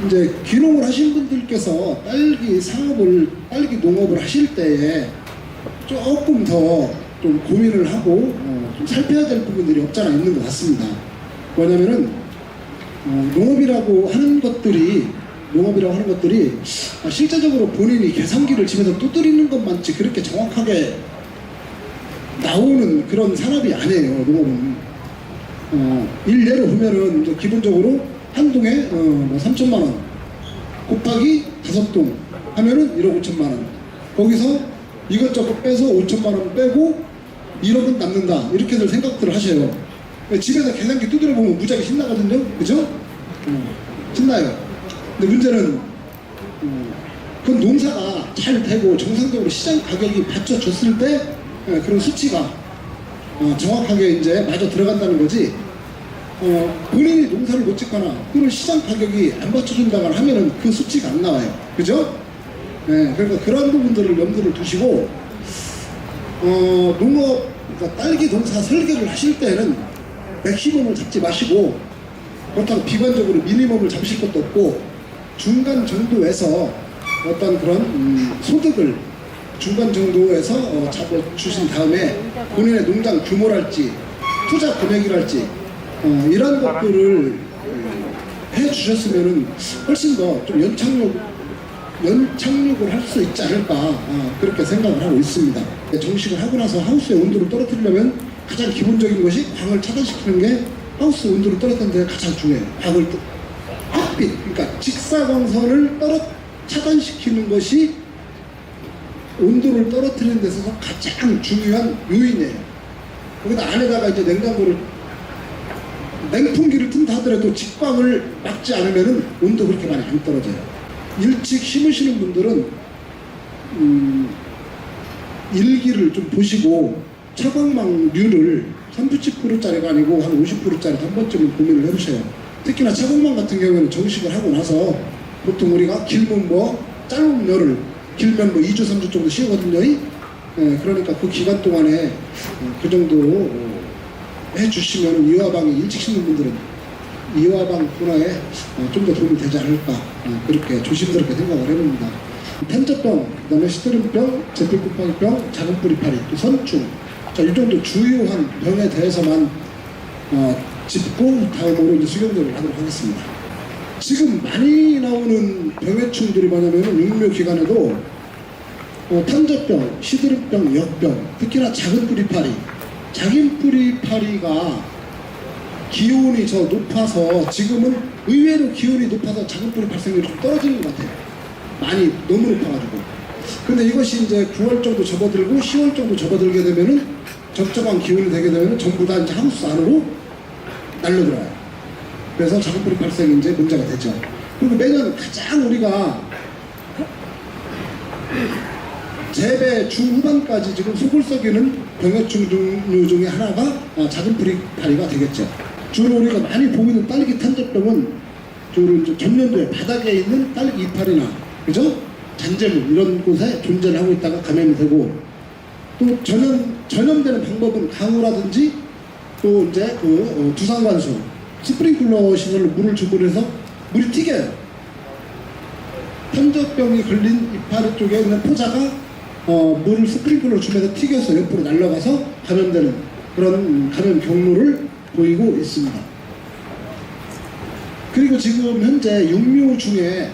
이제 귀농을 하신 분들께서 딸기 농업을 하실 때에 조금 더 좀 고민을 하고 좀 살펴야 될 부분들이 없잖아 있는 것 같습니다. 뭐냐면은 농업이라고 하는 것들이 실제적으로 본인이 계산기를 집에서 두드리는 것만치 그렇게 정확하게 나오는 그런 산업이 아니에요. 농업은 일례로 보면은 이제 기본적으로 한 동에 3천만 원 곱하기 5동 하면은 1억 5천만 원, 거기서 이것저것 빼서 5천만 원 빼고 1억은 남는다, 이렇게들 생각들을 하셔요. 집에서 계산기 두드려 보면 무지하게 신나거든요, 그죠? 신나요. 근데 문제는 그 농사가 잘 되고 정상적으로 시장 가격이 받쳐줬을 때 그런 수치가 정확하게 이제 맞아 들어간다는 거지. 본인이 농사를 못 짓거나 또는 시장 가격이 안 받쳐준다거나 하면은 그 수치가 안 나와요, 그죠? 그러니까 그런 부분들을 염두를 두시고 농업, 그러니까 딸기 농사 설계를 하실 때는 맥시멈을 잡지 마시고, 그렇다고 비관적으로 미니멈을 잡으실 것도 없고, 중간 정도에서 어떤 그런 소득을 중간 정도에서 잡아주신 다음에 본인의 농장 규모랄지 투자 금액이랄지 이런 것들을 해주셨으면은 훨씬 더 좀 연착륙을 할 수 있지 않을까, 그렇게 생각을 하고 있습니다. 정식을 하고 나서 하우스의 온도를 떨어뜨리려면 가장 기본적인 것이 광을 차단시키는 게 하우스 온도를 떨어뜨리는 데 가장 중요해요. 광을 햇빛, 그러니까 직사광선을 차단시키는 것이 온도를 떨어뜨리는 데서 가장 중요한 요인이에요. 거기다 안에다가 이제 냉풍기를 튼다 하더라도 직광을 막지 않으면 온도 그렇게 많이 안 떨어져요. 일찍 심으시는 분들은 일기를 좀 보시고 차광망류를 30%짜리가 아니고 한 50%짜리 한 번쯤은 고민을 해보셔요. 특히나 차광망 같은 경우에는 정식을 하고 나서 보통 우리가 길면 짧은 열흘, 길면 2주 3주 정도 쉬거든요. 그러니까 그 기간 동안에 그 정도 해주시면 이화방이 일찍 심는 분들은 이화방 분화에 좀 더 도움이 되지 않을까, 그렇게 조심스럽게 생각을 해봅니다. 탄저병, 그 다음에 시드름병, 제필구팡이병, 작은 뿌리파리, 또 선충, 자, 이 정도 주요한 병에 대해서만 짚고 다음으로 이제 수경대를 하도록 하겠습니다. 지금 많이 나오는 병해충들이 뭐냐면 육묘 기간에도 탄저병, 시드름병, 역병, 특히나 작은 뿌리파리, 작은 뿌리파리가 기온이 높아서 지금은 의외로 기온이 높아서 작은 뿌리 발생률이 좀 떨어지는 것 같아요. 많이 너무 높아가지고. 근데 이것이 이제 9월 정도 접어들고 10월 정도 접어들게 되면은 적정한 기온이 되게 되면은 전부 다 이제 하우스 안으로 날려들어요. 그래서 작은 뿌리 발생이 이제 문제가 되죠. 그리고 매년 가장 우리가 재배 중후반까지 지금 속을 썩이는 병해충 종류 중에 하나가 작은 뿌리파리가 되겠죠. 주로 우리가 많이 보이는 딸기 탄저병은 주로 이제 전년도에 바닥에 있는 딸기 이파리나, 그죠? 잔재물 이런 곳에 존재를 하고 있다가 감염이 되고, 또 전염되는 방법은 강우라든지 또 이제 두상관수, 스프링클러 시설로 물을 주문해서 물이 튀겨요. 탄저병이 걸린 이파리 쪽에 있는 포자가 물을 스프링클러 주면서 튀겨서 옆으로 날아가서 감염되는 그런 감염 경로를 보이고 있습니다. 그리고 지금 현재 육묘 중에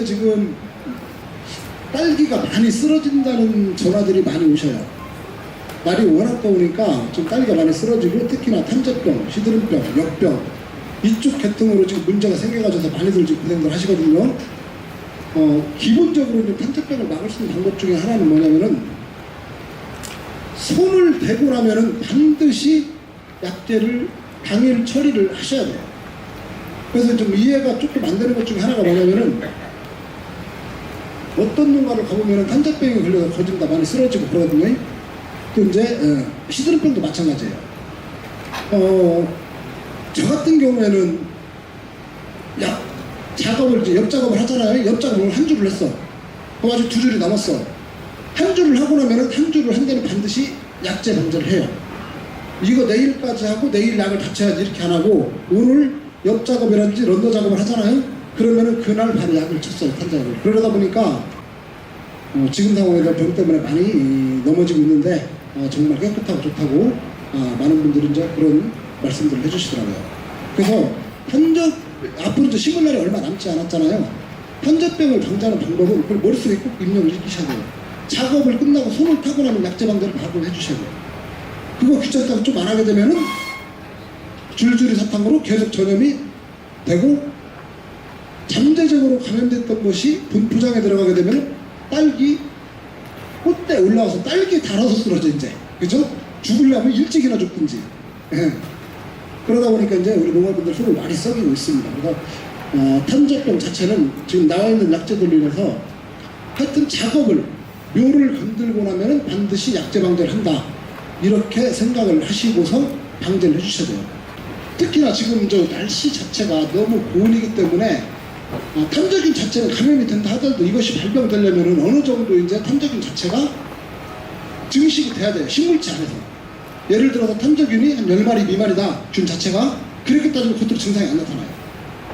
지금 딸기가 많이 쓰러진다는 전화들이 많이 오셔요. 날이 워낙 더우니까 좀 딸기가 많이 쓰러지고, 특히나 탄저병, 시드름병, 역병 이쪽 계통으로 지금 문제가 생겨가지고 많이들 지금 고생들 하시거든요. 기본적으로 탄저병을 막을 수 있는 방법 중에 하나는 뭐냐면은, 손을 대고 나면은 반드시 약재를 당일 처리를 하셔야 돼요. 그래서 좀 이해가 조금 안 되는 것 중에 하나가 뭐냐면은, 어떤 농가를 가보면은 탄저병이 걸려서 거진다 많이 쓰러지고 그러거든요. 또 이제 시드름병도 마찬가지예요. 저 같은 경우에는 옆 작업을 하잖아요. 옆 작업을 한 줄을 했어. 그럼 아직 2줄이 남았어. 한 줄을 하고 나면은 한 줄을 한 데는 반드시 약재 방제를 해요. 이거 내일까지 하고 내일 약을 같이 해야지, 이렇게 안 하고 오늘 옆 작업이라든지 런더 작업을 하잖아요. 그러면은 그날 바로 약을 쳤어요, 탄저약을. 그러다 보니까 지금 상황에서 병 때문에 많이 넘어지고 있는데 정말 깨끗하고 좋다고 많은 분들이 이제 그런 말씀들을 해주시더라고요. 그래서 앞으로 이제 심을 날이 얼마 남지 않았잖아요. 탄저병을 방지하는 방법은 그걸 머릿속에 꼭 입력을 시키셔야 돼요. 작업을 끝나고 손을 타고 나면 약제 방제를 바로 해주셔야 돼요. 그거 귀찮다고 좀 안 하게 되면은 줄줄이 사탕으로 계속 전염이 되고 잠재적으로 감염됐던 것이 분포장에 들어가게 되면 딸기 꽃대 올라와서 딸기에 달아서 쓰러져 이제, 그죠? 죽으려면 일찍이나 죽든지. 예. 그러다 보니까 이제 우리 농가분들 속을 많이 썩이고 있습니다. 그래서 탄저병 자체는 지금 나와 있는 약제들로 인해서 하여튼 작업을 묘를 건들고 나면은 반드시 약제 방제를 한다, 이렇게 생각을 하시고서 방제를 해주셔야 돼요. 특히나 지금 저 날씨 자체가 너무 고온이기 때문에 탐저균 자체는 감염이 된다 하더라도 이것이 발병되려면 어느 정도 이제 탐저균 자체가 증식이 돼야 돼요, 식물체 안에서. 예를 들어서 탐저균이 한 10마리 미만이다, 균 자체가. 그렇게 따지면 겉으로 증상이 안 나타나요.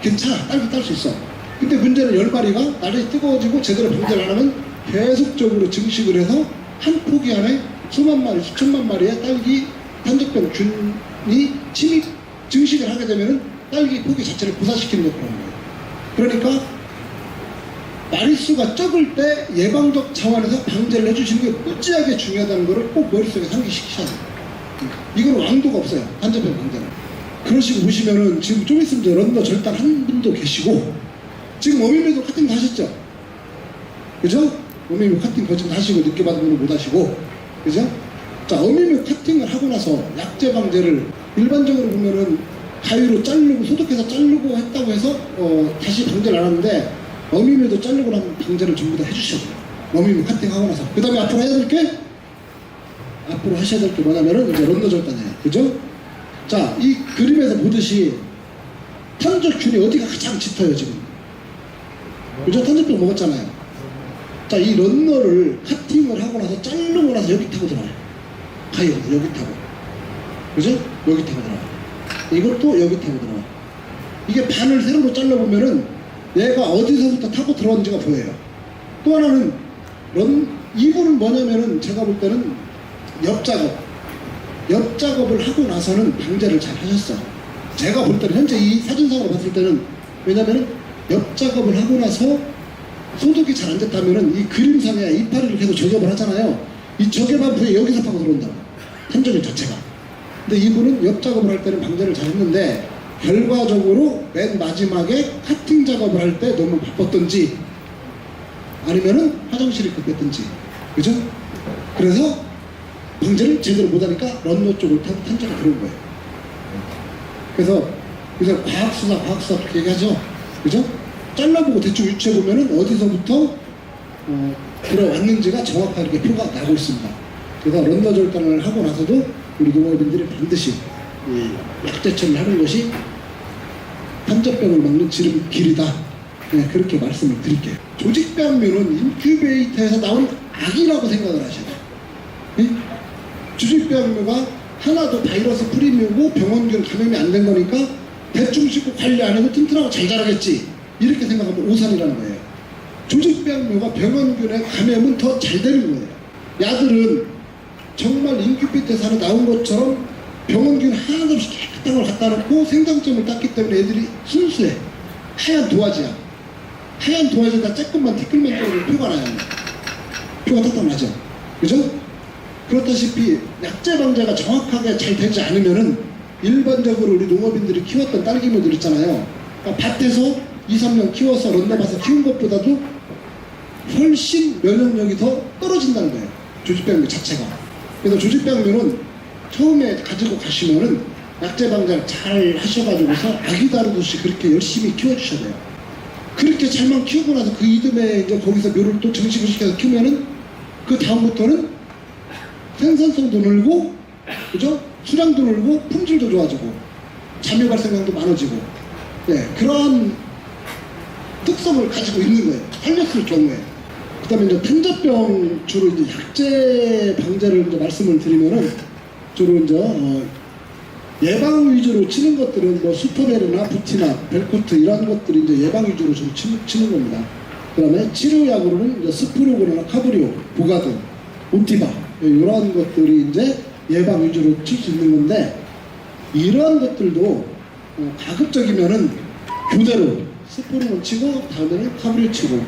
괜찮아, 딸기 딸 수 있어. 근데 문제는 10마리가 날이 뜨거워지고 제대로 방제를 안 하면 계속적으로 증식을 해서 한 포기 안에 수만 마리, 수천만 마리의 딸기 탄저병 균이 침입, 증식을 하게 되면은 딸기 포기 자체를 고사시키는 역할을 하는 거예요. 그러니까 마리수가 적을 때 예방적 차원에서 방제를 해주시는 게 무지하게 중요하다는 것을 꼭 머릿속에 상기시키셔야 돼요. 이건 왕도가 없어요, 탄저병 방제는. 그런 식으로 보시면은 지금 좀 있으면 이제 런더 절단 한 분도 계시고, 지금 어미매도 카팅 다 하셨죠? 그죠? 어미매 카팅 거짓 하시고 늦게 받은 분은 못 하시고, 그죠? 자, 어미매 카팅을 하고 나서 약제 방제를 일반적으로 보면은 가위로 자르고 소독해서 자르고 했다고 해서 다시 방제를 안 하는데, 어미매도 자르고 나면 방제를 전부 다 해주셔야 돼요. 어미매 카팅하고 나서. 그 다음에 앞으로 하셔야 될 게 뭐냐면은 이제 런더 절단이에요. 그죠? 자, 이 그림에서 보듯이 탄저균이 어디가 가장 짙어요 지금. 그죠? 탄저병 먹었잖아요. 자, 이 런너를 카팅을 하고 나서 자르고 나서 여기 타고 들어와요. 가위가 여기 타고. 그죠? 여기 타고 들어와요. 이것도 여기 타고 들어와요. 이게 반을 세로로 잘라보면은 얘가 어디서부터 타고 들어왔는지가 보여요. 또 하나는 이분은 뭐냐면은 제가 볼 때는 옆 작업을 하고 나서는 방제를 잘 하셨어요. 제가 볼 때는 현재 이 사진상으로 봤을 때는, 왜냐면은 옆 작업을 하고 나서 소독이 잘 안 됐다면은 이 그림상에 이파리를 계속 저격을 하잖아요. 이 저격한 부위에 여기서 파고 들어온다고, 탄저균 자체가. 근데 이분은 옆 작업을 할 때는 방제를 잘 했는데 결과적으로 맨 마지막에 카팅 작업을 할 때 너무 바빴던지 아니면은 화장실이 급했던지, 그죠? 그래서 방제를 제대로 못하니까 런너 쪽을 타고 탄저가 들어온 거예요. 그래서 과학수사 그렇게 얘기하죠. 그죠? 잘라보고 대충 유추해보면은 어디서부터 들어왔는지가 정확하게 이렇게 표가 나고 있습니다. 그래서 런너 절단을 하고 나서도 우리 농업인들이 반드시 약제 처리를 하는 것이 탄저병을 막는 지름길이다. 네, 그렇게 말씀을 드릴게요. 조직배합류는 인큐베이터에서 나온 악이라고 생각을 하셔야 돼요. 네? 조직배합류가 하나도 바이러스 프리미우고 병원균 감염이 안 된 거니까 대충 씻고 관리 안 해도 튼튼하고 잘 자라겠지, 이렇게 생각하면 오산이라는 거예요. 조직배합류가 병원균의 감염은 더 잘 되는 거예요. 야들은 정말 인큐베이터에서 하나 나온 것처럼 병원균 하나도 없이 깨끗한 걸 갖다 놓고 생장점을 땄기 때문에 애들이 순수해. 하얀 도화지야. 하얀 도화지에다 조금만 티끌만 떼고 표가 나요. 표가 탁탁 나죠. 그죠? 그렇다시피 약제 방제가 정확하게 잘 되지 않으면은 일반적으로 우리 농업인들이 키웠던 딸기묘들 있잖아요. 그러니까 밭에서 2-3년 키워서 런너밭에 키운 것보다도 훨씬 면역력이 더 떨어진다는 거예요, 조직배합류 자체가. 그래서 조직배합류는 처음에 가지고 가시면은 약제 방제를 잘 하셔가지고서 아기 다루듯이 그렇게 열심히 키워주셔야 돼요. 그렇게 잘만 키우고 나서 그 이듬해 이제 거기서 묘를 또 정식을 시켜서 키우면은 그 다음부터는 생산성도 늘고, 그죠? 수량도 늘고, 품질도 좋아지고, 자멸 발생량도 많아지고, 네, 그러한 특성을 가지고 있는 거예요, 살렸을 경우에. 그 다음에 이제 탄저병 주로 이제 약제 방제를 이제 말씀을 드리면은 주로 이제 예방 위주로 치는 것들은 뭐 슈퍼베르나 부티나 벨코트 이런 것들이 이제 예방 위주로 좀 치는 겁니다. 그 다음에 치료약으로는 이제 스프로그나 카브리오, 보가드, 옵티바 이런 것들이 이제 예방 위주로 칠 수 있는 건데, 이러한 것들도 가급적이면은 교대로 스프로그를 치고 다음에는 카브리오 치고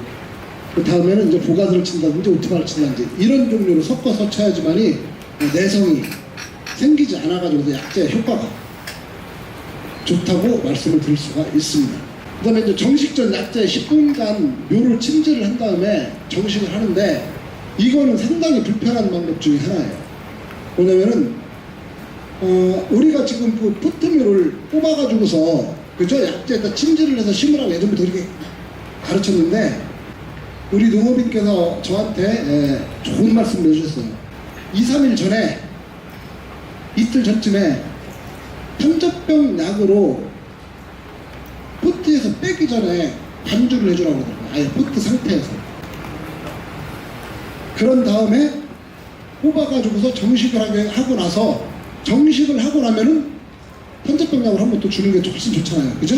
그 다음에는 이제 보가드를 친다든지 옵티바를 친다든지 이런 종류로 섞어서 쳐야지만이 내성이 생기지 않아가지고 약제 효과가 좋다고 말씀을 드릴 수가 있습니다. 그 다음에 이제 정식 전 약제 10분간 묘를 침지를 한 다음에 정식을 하는데, 이거는 상당히 불편한 방법 중에 하나예요. 뭐냐면은 우리가 지금 그 포트묘를 뽑아가지고서 그죠? 약제에다 침지를 해서 심으라고 예전부터 이렇게 가르쳤는데, 우리 농업인께서 저한테 좋은 말씀을 해주셨어요. 2, 3일 전에, 이틀 전쯤에 편접병 약으로 포트에서 빼기 전에 반주를 해주라고 그러더라고요. 아예 포트 상태에서. 그런 다음에 뽑아가지고서 정식을 하고 나서, 정식을 하고 나면은 편접병 약을 한 번 또 주는 게 훨씬 좋잖아요. 그죠?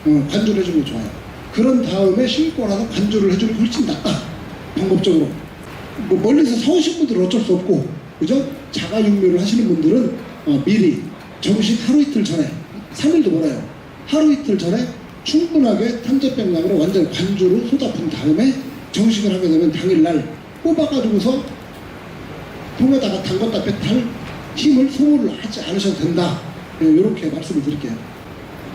관주를 해주는 게 좋아요. 그런 다음에 심고 나서 관주를 해주는 게 훨씬 낫다. 방법적으로. 뭐 멀리서 사오신 분들은 어쩔 수 없고, 그죠? 자가육묘를 하시는 분들은 미리 정식 하루 이틀 전에, 3일도 몰아요. 하루 이틀 전에 충분하게 편접병약으로 완전 관주로 쏟아푼 다음에 정식을 하게 되면 당일날 뽑아가지고서 통에다가 담갔다 뺐다 할 힘을 소모를 하지 않으셔도 된다. 이렇게 말씀을 드릴게요.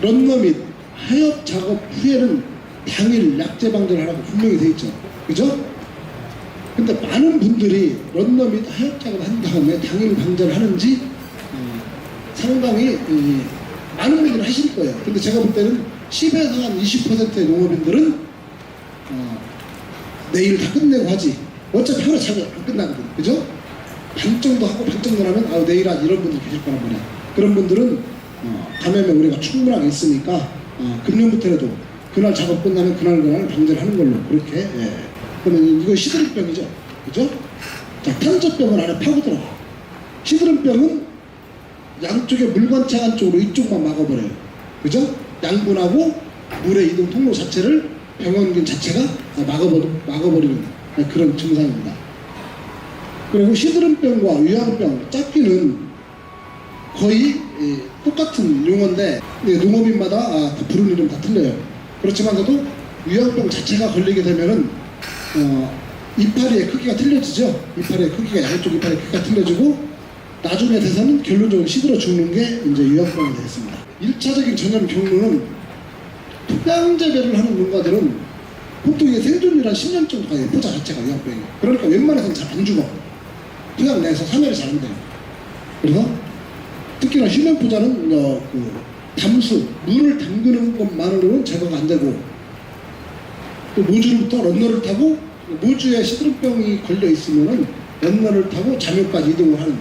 런너 및 하엽 작업 후에는 당일 약제 방전을 하라고 분명히 되어 있죠. 그죠? 근데 많은 분들이 런너 및 하엽 작업을 한 다음에 당일 방전을 하는지 상당히 많은 분들이 하실 거예요. 근데 제가 볼 때는 10에서 한 20%의 농업인들은 내일 다 끝내고 하지. 어차피 하루 작업 안 끝나거든. 그죠? 반 정도 하고 반 정도 하면 내일 한 이런 분들 계실 거란 말이야. 그런 분들은 감염의 우려가 충분하게 있으니까 금년부터라도 그날 작업 끝나면 그날 방전을 하는 걸로 그렇게. 그러면 이거 시드름병이죠. 그죠? 자, 편접병은 안에 파고들어. 시드름병은 양쪽에 물관차 안쪽으로 이쪽만 막아버려요. 그죠? 양분하고 물의 이동 통로 자체를 병원균 자체가 막아버리는 그런 증상입니다. 그리고 시드름병과 유황병, 짝귀는 거의 똑같은 용어인데 농업인마다 부르는 이름 다 틀려요. 그렇지만서도 유황병 자체가 걸리게 되면은 이파리의 크기가 틀려지죠. 이파리의 크기가, 양쪽 이파리의 크기가 틀려지고 나중에 돼서는 결론적으로 시들어 죽는 게 이제 유황병이 되겠습니다. 1차적인 전염 경로는 토양 재배를 하는 농가들은 보통 이게 생존율 한 10년 정도 가요. 포자 자체가 유황병이에요. 그러니까 웬만해서는 잘 안 죽어. 토양 내에서 사멸이 잘 안 돼요. 그래서 특히나 휴면 포자는 그 담수, 물을 담그는 것만으로는 제거가 안 되고, 또 모주로부터 런너를 타고 모주에 시드름병이 걸려 있으면은 런너를 타고 잠요까지 이동을 하는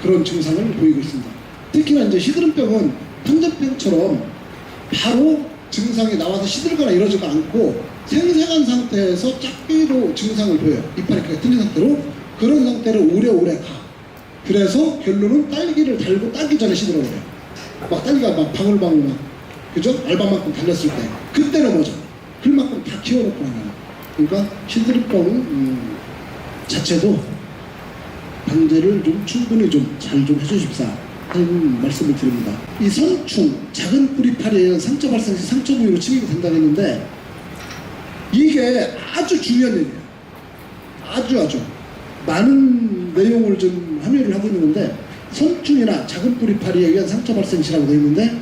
그런 증상을 보이고 있습니다. 특히나 이제 시드름병은 편접병처럼 바로 증상이 나와서 시들거나 이러지가 않고 생생한 상태에서 짝귀로 증상을 보여요. 이파리가 틀린 상태로. 그런 상태를 오래오래 가. 그래서 결론은 딸기를 달고 따기 전에 시들어버려요. 막 딸기가 막 방울방울 막, 그죠? 알바만큼 달렸을 때 그때 넘어져. 풀만큼 다 키워놓고 나가요. 그러니까 시드름병 자체도 방제를 좀 충분히 좀 잘 좀 해주십사 하는 말씀을 드립니다. 이 선충, 작은 뿌리파리에 의한 상처 발생 시 상처 부위로 치료가 된다고 했는데, 이게 아주 중요한 얘기예요. 아주 많은 내용을 좀 함유를 하고 있는 건데, 선충이나 작은 뿌리파리에 의한 상처 발생 시라고 되어 있는데,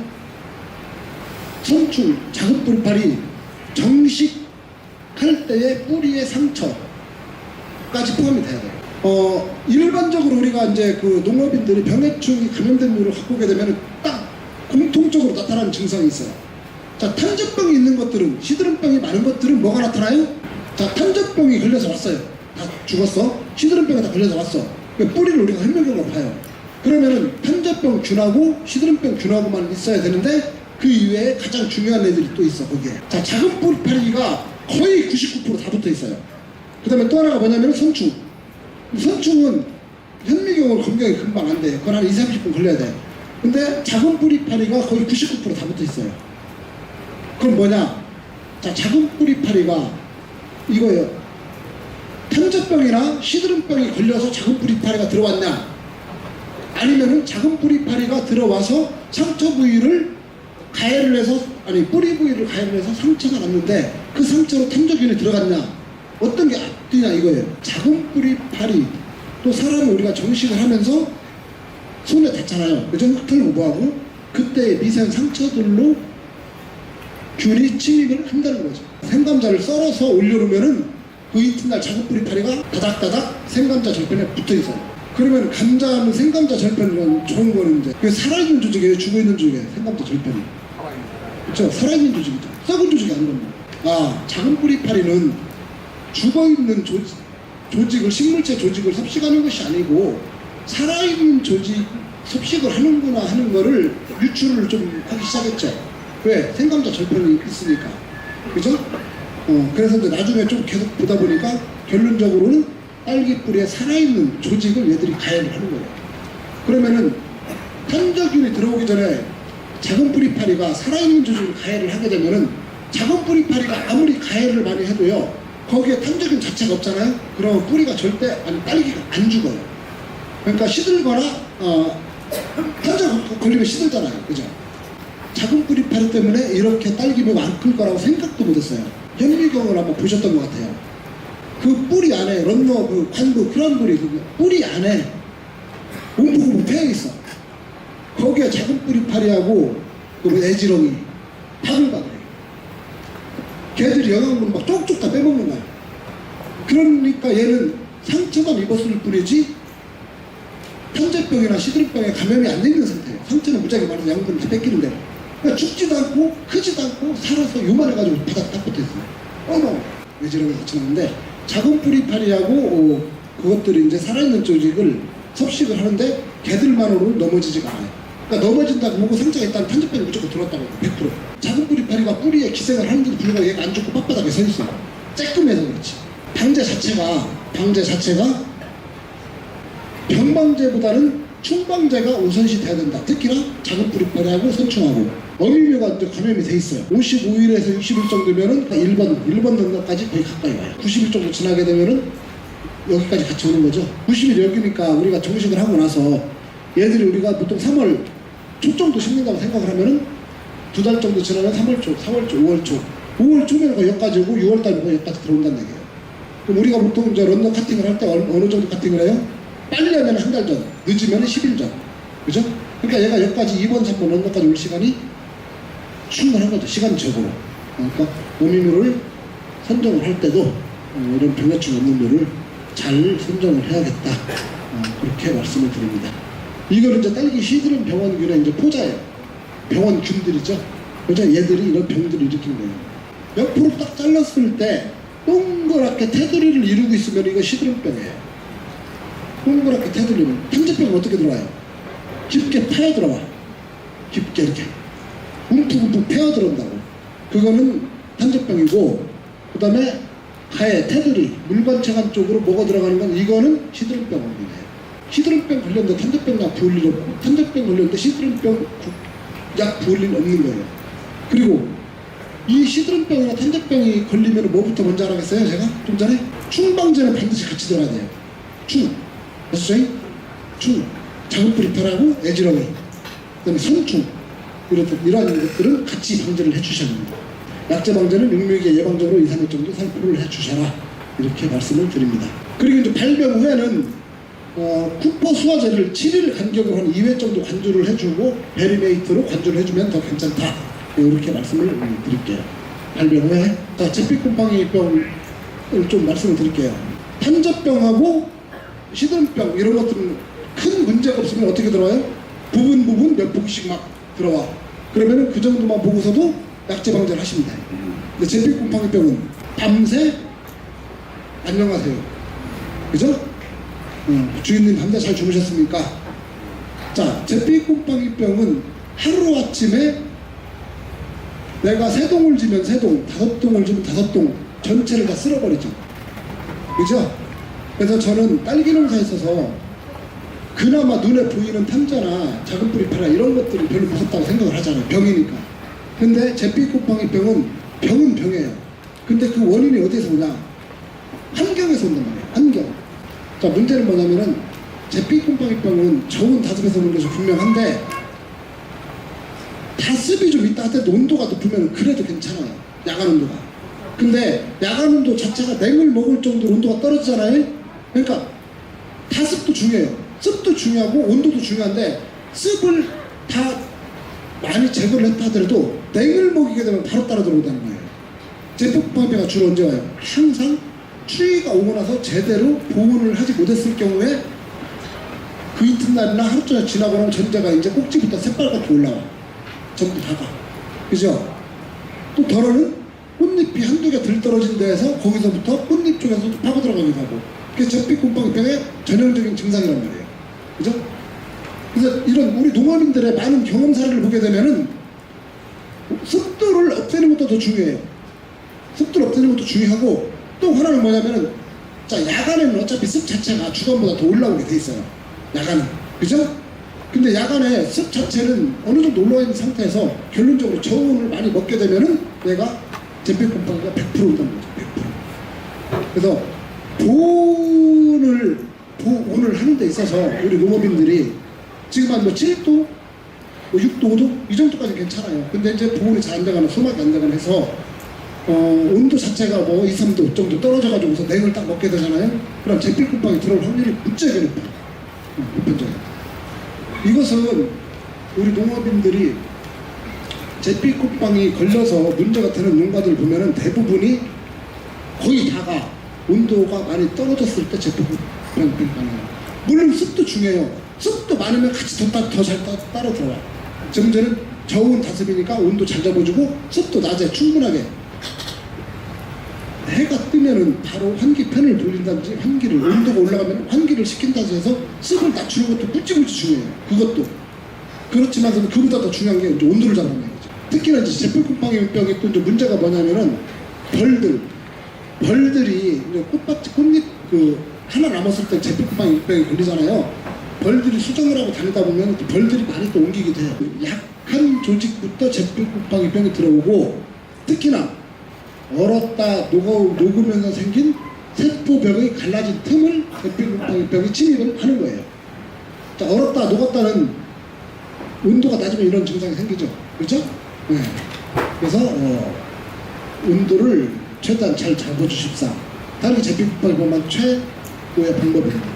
선충, 작은 뿌리파리 정식할 때의 뿌리의 상처까지 포함이 돼야 돼요. 일반적으로 우리가 이제 그 농업인들이 병해충이 감염된 묘를 갖고 오게 되면 딱 공통적으로 나타나는 증상이 있어요. 자, 탄저병이 있는 것들은, 시드름병이 많은 것들은 뭐가 나타나요? 자, 탄저병이 걸려서 왔어요. 다 죽었어. 시드름병에 다 걸려서 왔어. 그러니까 뿌리를 우리가 혈면경으로 봐요. 그러면은 탄저병 균하고 시드름병 균하고만 있어야 되는데, 그 이외에 가장 중요한 애들이 또 있어, 거기에. 자, 작은 뿌리파리가 거의 99% 다 붙어 있어요. 그 다음에 또 하나가 뭐냐면 선충. 선충은 현미경으로 검경이 금방 안 돼. 그건 한 20, 30분 걸려야 돼. 근데 작은 뿌리파리가 거의 99%다 붙어 있어요. 그럼 뭐냐? 자, 작은 뿌리파리가 이거예요. 탄저병이나 시드름병이 걸려서 작은 뿌리파리가 들어왔냐? 아니면은 작은 뿌리파리가 들어와서 상처 부위를 가해를 해서, 아니 뿌리 부위를 가해를 해서 상처가 났는데 그 상처로 탄저균이 들어갔냐? 어떤 게 앞뒤냐 이거예요. 작은 뿌리파리, 또 사람을 우리가 정식을 하면서 손에 닿잖아요. 그죠? 흙을 오버하고 그때 미세한 상처들로 균이 침입을 한다는 거죠. 생감자를 썰어서 올려놓으면은 그 이튿날 작은 뿌리파리가 다닥다닥 생감자 절편에 붙어 있어요. 그러면 감자는 생감자 절편이란 좋은 거는 이제 그 살아있는 조직이에요, 죽어있는 조직이에요. 생감자 절편이. 그렇죠? 살아있는 조직이죠. 썩은 조직이 아닌 겁니다. 아, 작은 뿌리파리는 죽어있는 조직을, 식물체 조직을 섭식하는 것이 아니고 살아있는 조직 섭식을 하는구나 하는 거를 유추를 좀 하기 시작했죠. 왜? 생감자 절편이 있으니까. 그죠? 그래서 이제 나중에 좀 계속 보다 보니까 결론적으로는 딸기 뿌리에 살아있는 조직을 얘들이 가해를 하는 거예요. 그러면은 탄저균이 들어오기 전에 작은 뿌리파리가 살아있는 조직을 가해를 하게 되면은 작은 뿌리파리가 아무리 가해를 많이 해도요, 거기에 탄저균 자체가 없잖아요. 그러면 뿌리가 절대, 아니 딸기가 안 죽어요. 그러니까 시들거나 탄저 걸리면 시들잖아요. 그죠? 작은 뿌리파리 때문에 이렇게 딸기가 안 클 거라고 생각도 못했어요. 현미경을 한번 보셨던 것 같아요. 그 뿌리 안에 런너, 그 관부, 크란부리, 그 뿌리 안에 움푹움푹 패여 있어. 거기에 작은 뿌리파리하고 그 애지렁이, 바글바글해. 걔들이 영양분을 막 쪽쪽 다 빼먹는 거야. 그러니까 얘는 상처만 입었을 뿐이지 탄저병이나 시드름병에 감염이 안 되는 상태예요. 상처는 무지하게 많아서 양분을 다 뺏기는데, 그러니까 죽지도 않고 크지도 않고 살아서 요만해가지고 바닥 딱 붙어있어요. 어머, 외지렁이 같이 나오는데 작은 뿌리파리하고 그것들이 이제 살아있는 조직을 섭식을 하는데 걔들만으로는 넘어지지가 않아요. 그러니까 넘어진다고 보고 상처가 있다는 탄저병이 무조건 들어왔다고 해요. 100%. 작은 뿌리파리가 뿌리에 기생을 하는데도 불구하고 얘가 안 죽고 빳빳하게 서 있어요. 쬐끔해서 그렇지. 방제 자체가 병방제보다는 충방제가 우선시 돼야 된다. 특히나 작은 뿌리파리하고 선충하고 어미묘가 이제 감염이 돼 있어요. 55일에서 60일 정도면은 1번 넘어까지 거의 가까이 와요. 90일 정도 지나게 되면은 여기까지 같이 오는 거죠. 90일 여기니까 우리가 정식을 하고 나서 얘들이 우리가 보통 3월 초 정도 심는다고 생각을 하면은 2달 정도 지나면 3월 초, 4월 초, 5월 초. 5월 초면 거의 여기까지 오고 6월 달에 거의 여기까지 들어온다는 얘기예요. 그럼 우리가 보통 이제 런너 카팅을 할 때 어느 정도 카팅을 해요? 빨리 하면 한 달 전, 늦으면 10일 전. 그죠? 그러니까 얘가 여기까지 2번, 3번 런너까지 올 시간이 충분한 거죠. 시간적으로. 그러니까 오미묘를 선정을 할 때도 이런 병해충 없는 묘를 잘 선정을 해야겠다. 그렇게 말씀을 드립니다. 이거는 이제 딸기 시드름 병원균의 이제 포자예요. 병원균들이죠. 그죠? 얘들이 이런 병들을 일으킨 거예요. 옆으로 딱 잘랐을 때 동그랗게 테두리를 이루고 있으면 이거 시드름병이에요. 동그랗게 테두리면 탄저병은 어떻게 들어와요? 깊게 파여 들어와. 깊게 이렇게 움푹움푹 패어 들어온다고. 그거는 탄저병이고, 그 다음에 가해, 테두리, 물관체관 쪽으로 먹어 들어가는 건 이거는 시드름병 원인이에요. 시드름병 걸렸는데 탄저병 약 부을 일 없고, 탄저병 걸렸는데 시드름병 약 부을 일 없는 거예요. 그리고 이 시드름병이나 탄저병이 걸리면 뭐부터 먼저 하라겠어요? 제가 좀 전에 충방제는 반드시 같이 들어가야 돼요. 충, 아시죠? 충, 작은 뿌리파리하고 애지렁이, 그 다음에 선충, 이러한 것들은 같이 방제를 해주셔야 됩니다. 약제 방제는 6개월 예방적으로 2, 3일 정도 살포를 해주셔라. 이렇게 말씀을 드립니다. 그리고 이제 발병 후에는 쿠퍼 수화제를 7일 간격으로 한 2회 정도 관주를 해주고 베리메이트로 관주를 해주면 더 괜찮다. 이렇게 말씀을 드릴게요. 발병 후에. 자, 잿빛곰팡이병을 좀 말씀을 드릴게요. 탄저병하고 시드름병 이런 것들은 큰 문제가 없으면 어떻게 들어와요? 부분 몇 포기씩 막 들어와. 그러면은 그 정도만 보고서도 약제 방제를 하시면 돼요. 근데 잿빛곰팡이병은 밤새 안녕하세요. 그죠? 주인님 밤새 잘 주무셨습니까? 자, 잿빛곰팡이병은 하루아침에 내가 3동을 지면 3동, 5동을 지면 5동 전체를 다 쓸어버리죠. 그죠? 그래서 저는 딸기 농사에 있어서 그나마 눈에 보이는 탐자나 작은 뿌리패나 이런 것들이 별로 무섭다고 생각을 하잖아요. 병이니까. 근데 잿빛곰팡이병은 병은 병이에요. 근데 그 원인이 어디서 오냐? 환경에서 온단 말이에요. 환경. 자, 문제는 뭐냐면은 잿빛곰팡이병은 적은 다습에서 오는 것이 분명한데 다습이 좀 있다 하더라도 온도가 높으면 그래도 괜찮아요. 야간 온도가. 근데 야간 온도 자체가 냉을 먹을 정도로 온도가 떨어지잖아요. 그러니까 다습도 중요해요. 습도 중요하고 온도도 중요한데 습을 다 많이 제거를 했다 하더라도 냉을 먹이게 되면 바로 따라 들어온다는 거예요. 잿빛곰팡이병가 주로 언제 와요? 항상 추위가 오고 나서 제대로 보온을 하지 못했을 경우에 그 이튿날이나 하루 종일 지나고 나면 전자가 이제 꼭지부터 새빨갛게 올라와. 전부 다가. 그죠? 또 덜어는 꽃잎이 한두 개 들 떨어진 데에서 거기서부터 꽃잎 쪽에서도 파고 들어가기도 하고. 그게 잿빛곰팡이병의 전형적인 증상이란 말이에요. 그죠? 그래서 이런 우리 농업인들의 많은 경험 사례를 보게 되면은 습도를 없애는 것도 더 중요해요. 습도를 없애는 것도 중요하고 또 하나는 뭐냐면은 자, 야간에는 어차피 습 자체가 주간보다 더 올라오게 돼 있어요. 야간은. 그죠? 근데 야간에 습 자체는 어느 정도 올라와 있는 상태에서 결론적으로 저온을 많이 먹게 되면은 내가 잿빛곰팡이가 100% 온다는 거죠. 100%. 그래서 보온을 하는 데 있어서 우리 농업인들이 지금 한 뭐 7도, 뭐 6도, 5도 이 정도까지 괜찮아요. 근데 이제 보온이 잘 안 되거나 소막이 안 되거나 해서 온도 자체가 뭐 2, 3도 정도 떨어져가지고서 냉을 딱 먹게 되잖아요. 그럼 잿빛곰팡이 들어올 확률이 무지하게 높아요. 보편적으로. 이것은 우리 농업인들이 잿빛곰팡이 걸려서 문제가 되는 농가들 보면은 대부분이 거의 다가 온도가 많이 떨어졌을 때 잿빛곰팡이 가능해요. 물론 습도 중요해요. 습도 많으면 같이 더 잘 따라 들어와. 제 문제는 저온 다습이니까 온도 잘 잡아주고 습도 낮에 충분하게. 해가 뜨면은 바로 환기팬을 돌린다든지 환기를 온도가 올라가면 환기를 시킨다든지 해서 습을 낮추는 것도 무지무지 중요해요. 그것도 그렇지만 그보다 더 중요한 게 이제 온도를 잡는 거죠. 특히나 이제 잿빛곰팡이병이 또 이제 문제가 뭐냐면은 벌들이 이제 꽃잎 그 하나 남았을 때 잿빛곰팡이병이 걸리잖아요. 벌들이 수정을 하고 다니다 보면 벌들이 많이 또 옮기게 돼요. 약한 조직부터 잿빛곰팡이병이 들어오고 특히나 얼었다 녹으면서 생긴 세포벽의 갈라진 틈을 잿빛곰팡이병이 침입을 하는 거예요. 자, 얼었다 녹았다는 온도가 낮으면 이런 증상이 생기죠. 그렇죠? 네. 그래서 온도를 최대한 잘 잡아주십사. 다른 잿빛곰팡이병만 최고의 방법입니다.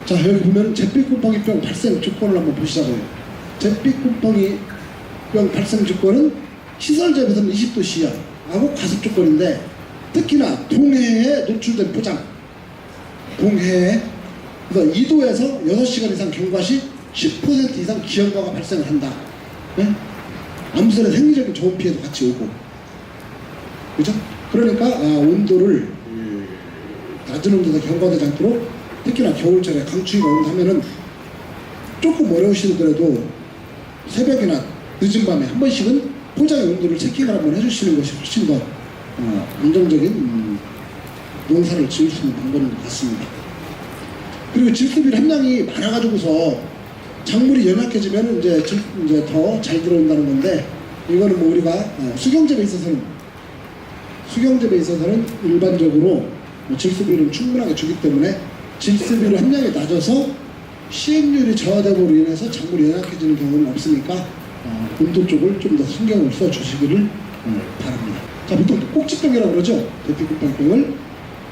자, 여기 보면 잿빛곰팡이병 발생 조건을 한번 보시자고요. 잿빛곰팡이병 발생 조건은 시설 재배선 20도 시야하고 과습 조건인데 특히나 동해에 노출된 포장, 동해에 그래서 2도에서 6시간 이상 경과 시 10% 이상 기형과가 발생을 한다. 네? 아무튼에 생리적인 저온 피해도 같이 오고, 그죠? 그러니까 온도를 낮은 온도에서 경과되지 않도록 특히나 겨울철에 강추위가 온다면은 조금 어려우시더라도 새벽이나 늦은 밤에 한 번씩은 포장의 온도를 체킹을 한번 해주시는 것이 훨씬 더 안정적인 농사를 지을 수 있는 방법인 것 같습니다. 그리고 질소비료 함량이 많아가지고서 작물이 연약해지면 이제 더 잘 들어온다는 건데 이거는 뭐 우리가 수경재배에 있어서는 일반적으로 질소비료를 충분하게 주기 때문에 질소비료 함량이 낮아서 시행률이 저하됨으로 인해서 작물이 연약해지는 경우는 없으니까 온도 쪽을 좀 더 신경을 써 주시기를 바랍니다. 자, 보통 꼭지병이라고 그러죠. 잿빛곰팡이병을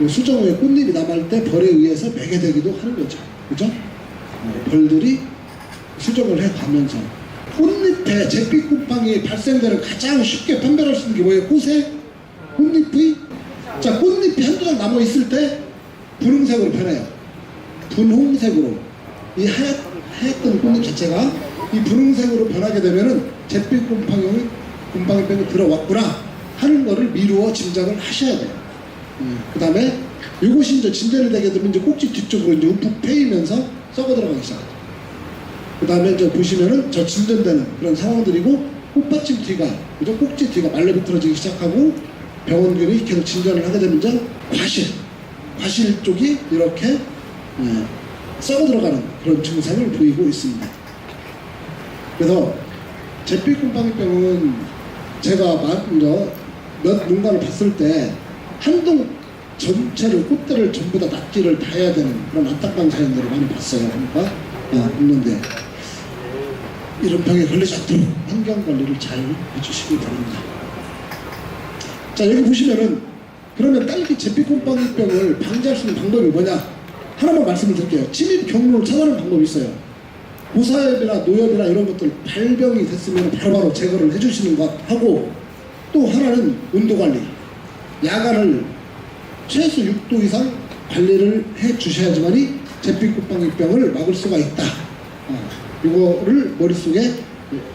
수정 후에 꽃잎이 남을 때 벌에 의해서 매게 되기도 하는 거죠. 그죠? 벌들이 수정을 해 가면서 꽃잎에 잿빛곰팡이 발생되는 가장 쉽게 판별할 수 있는 게 뭐예요? 꽃잎이 자, 꽃잎이 한두 장 남아 있을 때 분홍색으로 변해요. 분홍색으로 이 하얗던 꽃잎 자체가 이 분홍색으로 변하게 되면은 잿빛곰팡이병이 들어왔구나 하는 거를 미루어 짐작을 하셔야 돼요. 그 다음에 이것이 이제 진전이 되게 되면 이제 꼭지 뒤쪽으로 이제 움푹 패이면서 썩어 들어가기 시작하죠. 그 다음에 이제 보시면은 저 진전되는 그런 상황들이고 꽃받침 뒤가, 그죠? 꼭지 뒤가 말려비틀어지기 시작하고 병원균이 계속 진전을 하게 되면 이제 과실 쪽이 이렇게 썩어 들어가는 그런 증상을 보이고 있습니다. 그래서 제피곰팡이병은 제가 먼저 몇 농가를 봤을 때 한 동 전체를 꽃대를 전부 다 낫기를 다 해야 되는 그런 안타까운 사연들을 많이 봤어요. 그러니까 있는데 이런 병에 걸리지 않도록 환경 관리를 잘 해주시기 바랍니다. 자, 여기 보시면은 그러면 딸기 제피곰팡이병을 방지할 수 있는 방법이 뭐냐? 하나만 말씀을 드릴게요. 침입 경로를 찾아내는 방법이 있어요. 고사엽이나 노엽이나 이런 것들 발병이 됐으면 바로바로 제거를 해주시는 것 하고, 또 하나는 온도 관리. 야간을 최소 6도 이상 관리를 해 주셔야지만이 제피곰팡이병을 막을 수가 있다. 이거를 머릿속에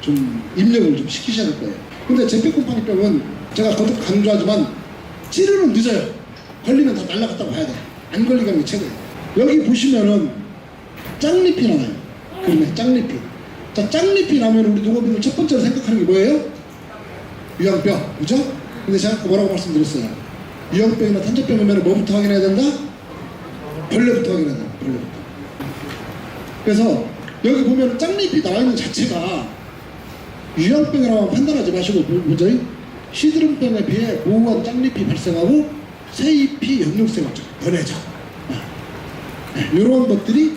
좀 입력을 좀 시키셔야 될 거예요. 근데 제피곰팡이병은 제가 거듭 강조하지만 치료는 늦어요. 걸리면 다 날아갔다고 봐야 돼. 안 걸리게 하는 게 최고예요. 여기 보시면은 짱잎이 나와요. 그러네, 짱잎이. 자, 짱잎이 나면 우리 농업인들 첫 번째로 생각하는 게 뭐예요? 유황병, 그죠? 근데 제가 아까 뭐라고 말씀드렸어요? 유황병이나 탄저병 오면 뭐부터 확인해야 된다? 벌레부터 확인해야 된다. 벌레부터. 그래서 여기 보면 짱잎이 나와 있는 자체가 유황병이라고 판단하지 마시고 뭐죠? 시드름병에 비해 모호한 짱잎이 발생하고 새잎이 연육생활적 변해져. 이런 것들이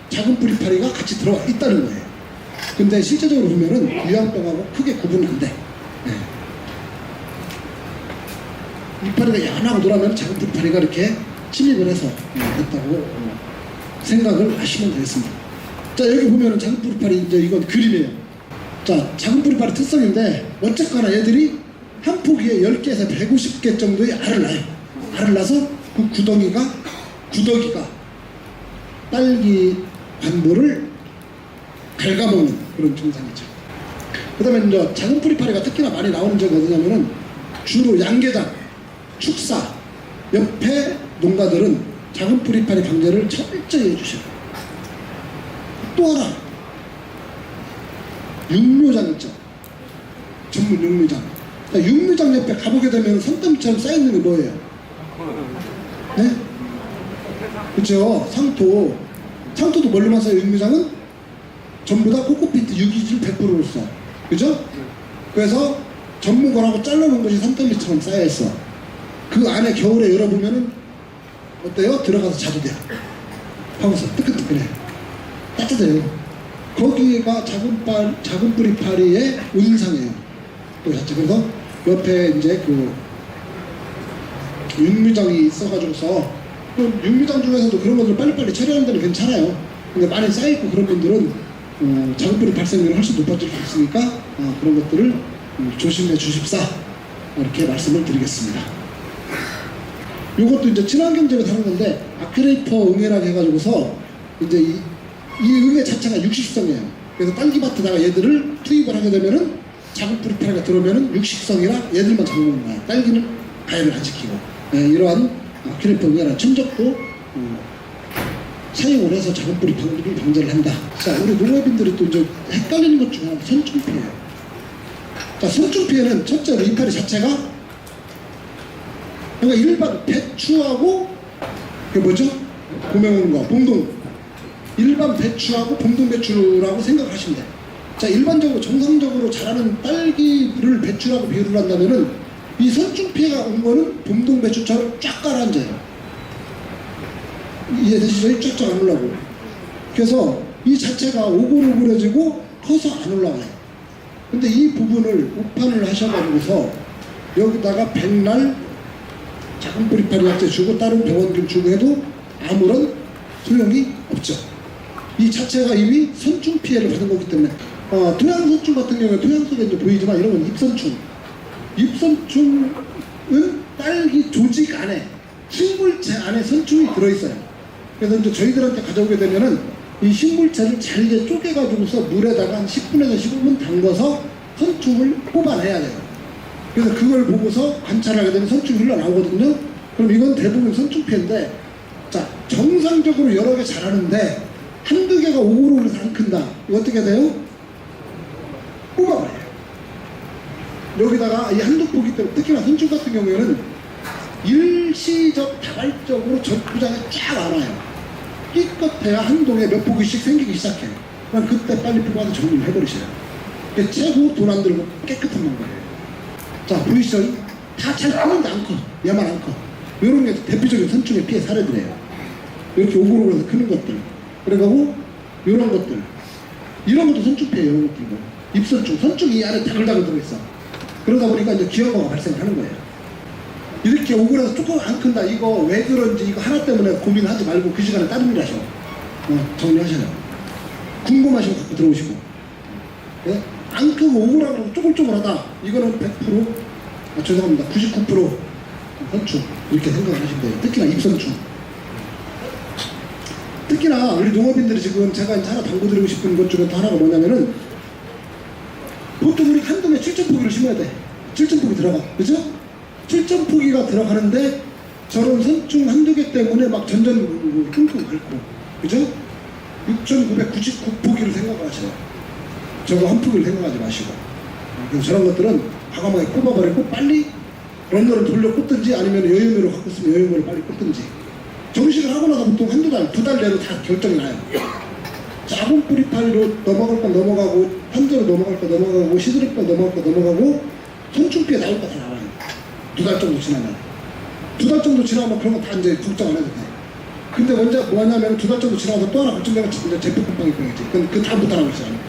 작은 뿌리파리가 같이 들어가 있다는 거예요. 근데 실제적으로 보면은 유황병하고 크게 구분은 안 돼. 이파리가 연하고 노라면 작은 뿌리파리가 이렇게 침입을 해서 됐다고 생각을 하시면 되겠습니다. 자, 여기 보면은 작은 뿌리파리, 이제 이건 그림이에요. 자, 작은 뿌리파리 특성인데 어쨌거나 얘들이 한 포기에 10개에서 150개 정도의 알을 낳아요. 알을 낳아서 그 구더기가 딸기 관보를 갉아먹는 그런 증상이죠. 그 다음에 이제 작은 뿌리파리가 특히나 많이 나오는 적이 어디냐면은 주로 양계장, 축사 옆에 농가들은 작은 뿌리파리 방제를 철저히 해주셔요. 또 하나, 육묘장 있죠. 전문 육묘장. 그러니까 육묘장 옆에 가보게 되면 산더미처럼 쌓여있는 게 뭐예요? 네? 그렇죠. 상토도 뭘로만 써요? 육묘장은 전부 다 코코피트 유기질 100%로 써. 그죠? 그래서 전문가라고 잘라놓은 것이 산더미처럼 쌓여있어. 그 안에 겨울에 열어보면은 어때요? 들어가서 자도 돼요. 하고서 뜨끈뜨끈해. 따뜻해요. 거기가 작은 뿌리파리의 온상이에요. 또 자체. 그래서 옆에 이제 그 육묘장이 있어가지고서 육묘장 중에서도 그런 것들 빨리빨리 처리하는 데는 괜찮아요. 근데 많이 쌓여있고 그런 분들은 작은 뿌리 발생률이 훨씬 높아질 수 있으니까 그런 것들을 조심해 주십사, 이렇게 말씀을 드리겠습니다. 요것도 이제 친환경제로 다른 건데 아크레이퍼 응애라고 해가지고서 이제 이 응애 자체가 육식성이에요. 그래서 딸기밭에다가 얘들을 투입을 하게 되면은 작은 뿌리파리가 들어오면은 육식성이라 얘들만 잡아먹는 거야. 딸기는 가해를 안 시키고. 이러한 아크레이퍼 응애라는 천적도 사용을 해서 작은 뿌리 방제를 한다. 자, 우리 농업인들이 또 이제 헷갈리는 것 중에 하나가 선충피해요. 자, 선충피해는 첫째로 이파리 자체가 그러니까 일반 배추하고 그게 뭐죠? 봄에 오는 거, 봄동. 일반 배추하고 봄동 배추라고 생각하시면 돼요. 자, 일반적으로 정상적으로 자라는 딸기를 배추라고 비유를 한다면은 이 선충피해가 온 거는 봄동 배추처럼 쫙 가라앉아요. 이해되시죠? 쫙쫙 안 올라오고. 그래서 이 자체가 오글오글해지고 커서 안 올라와요. 근데 이 부분을 오판을 하셔가지고서 여기다가 백날 작은 뿌리파리 약제 주고 다른 병원균 주고 해도 아무런 소용이 없죠. 이 자체가 이미 선충 피해를 받은 거기 때문에 토양선충 같은 경우에 토양 속에 이제 보이지만 이런 건 잎선충. 잎선충은 딸기 조직 안에 식물체 안에 선충이 들어있어요. 그래서 이제 저희들한테 가져오게 되면은 이 식물체를 잘게 쪼개가지고서 물에다가 한 10분에서 15분 담궈서 선충을 뽑아내야 돼요. 그래서 그걸 보고서 관찰하게 되면 선충이 흘러나오거든요. 그럼 이건 대부분 선충피해인데, 자, 정상적으로 여러 개 자라는데 한두 개가 오글오글해서 안 큰다. 이거 어떻게 돼요? 뽑아버려요. 여기다가 이 한두 포기 때문에 특히나 선충 같은 경우에는 일시적 다발적으로 젖부장에 쫙 안와요. 끼껏해야 한 동에 몇 포기씩 생기기 시작해. 그럼 그때 빨리 뽑아서 정리를 해버리셔요. 그게 최고 돈 안 들고 깨끗한 방법이에요. 자, 보이시죠? 다 잘 크는데 안 커. 얘만 안 커. 이런 게 대표적인 선충의 피해 사례들이에요. 이렇게 오글오글해서 크는 것들. 그리고 이런 것들. 이런 것도 선충 피해요. 이런 것들도. 입선충. 선충이 이 안에 다글다글 들어있어. 그러다 보니까 이제 기형과가 발생하는 거예요. 이렇게 오글해서 조금 안 큰다. 이거 왜 그런지 이거 하나 때문에 고민하지 말고 그 시간에 다른 일 하셔. 정리하셔요. 궁금하시면 갖고 들어오시고. 예? 안 크고 오글하고 쪼글쪼글하다. 이거는 100%, 죄송합니다. 99% 선충. 이렇게 생각을 하시면 돼요. 특히나 입선충. 특히나 우리 농업인들이 지금 제가 이제 하나 당부드리고 싶은 것 중에 또 하나가 뭐냐면은 보통 우리 한 동에 7,000포기를 심어야 돼. 7,000포기 들어가. 그죠? 7,000포기가 들어가는데 저런 선충 한두 개 때문에 막 전전 끙끙 앓고. 그죠? 6,999포기를 생각을 하셔요. 저거 한 포기를 생각하지 마시고. 그래서 저런 것들은 과감하게 꼽아버리고 빨리 런너를 돌려 꽂든지 아니면 여유미로 갖고 있으면 여유미로 빨리 꽂든지. 정식을 하고 나서 보통 한두 달, 두 달 내로 다 결정이 나요. 작은 뿌리파리로 넘어갈 건 넘어가고, 현저로 넘어갈 거 넘어가고, 시드릴 거 넘어갈 거 넘어가고, 손충피에 나올 거 다 나와요. 두 달 정도 지나면. 두 달 정도 지나면 그런 거 다 이제 걱정 안 해도 돼. 근데 먼저 뭐냐면 두 달 정도 지나서 또 하나 걱정되면 이제 제표 곰팡이병이지. 그 다음부터 하고 있어요.